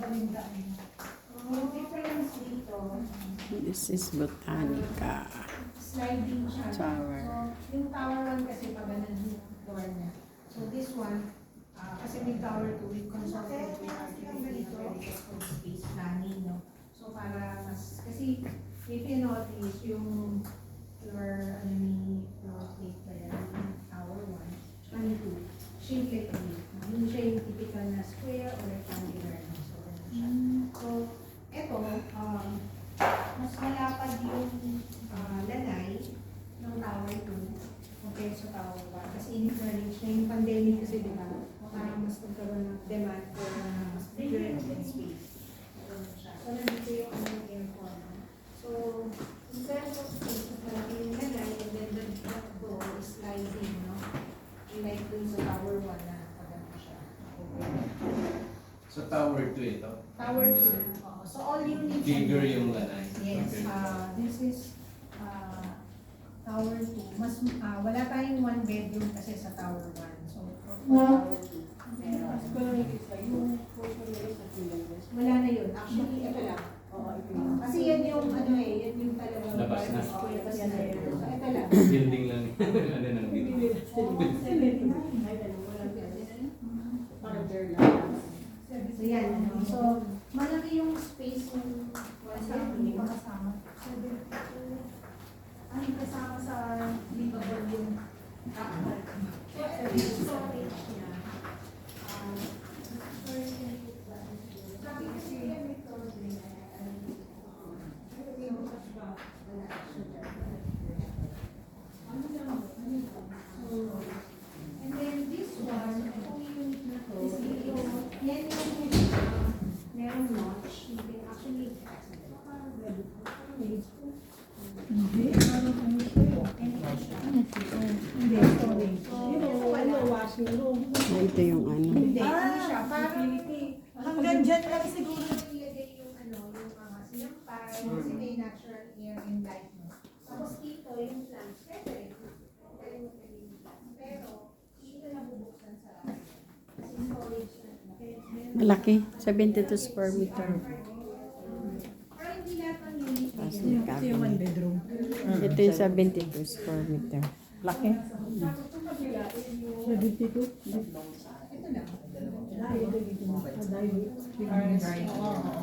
Yung difference dito, This is Botanica. sliding siya. Tower. So, yung tower 1 kasi pag ganun yung door niya. So, this one, kasi may tower 2, we consulted with architect for space planning, no? So, para mas, kasi if you notice, yung floor, floor plate ba yan, yung tower 1, and 2, shape like this. Hindi siya yung typical na square or rectangular. No? So, ganun siya. So, eto, mas malapad yung lanay ng tower 2 compared sa tower 1. Kasi in-encourage na yung pandemic kasi diba, parang mas nagkaroon ng demand for mas bigger open space. So, nandito yung aircon. So, in terms of space, mas malaki yung lanay and then the door is sliding, no? Like dun sa tower 1 na pagano siya. So tower 2 ito? Tower 2. So all units. Bigger yung lanay. Yes. This is tower 2. Mas wala tayong 1 bedroom kasi sa tower 1. So tower 2. Wala na yun. Actually, ito lang. Kasi yan yung yan yung talagang Labas na. Labas na yun. So ito lang. Building lang. Ano nang So yan. So malaki yung space ng hindi pa kasama. Ang kasama sa livable yung so yung storage niya. Sabi kasi and then this one, kung unit na to, yan yung merong notch. You can actually Hindi, parang ano siya. Hindi, storage. Wala, washing room. Ito yung ano. Hindi, ano siya, parang Hanggang dyan lang siguro. ilagay yung yung mga sinampay, kasi may natural air and light, no? Tapos dito, yung plants, pwede rin magiging plants. Pero, dito na bubuksan sa kasi storage na. Malaki. 72 square meter. Pero hindi lahat ng unit may Tapos ganun. Ito yung one bedroom. Ito yung 72 square meter. Laki. Sa dito. Ito lang. Oo.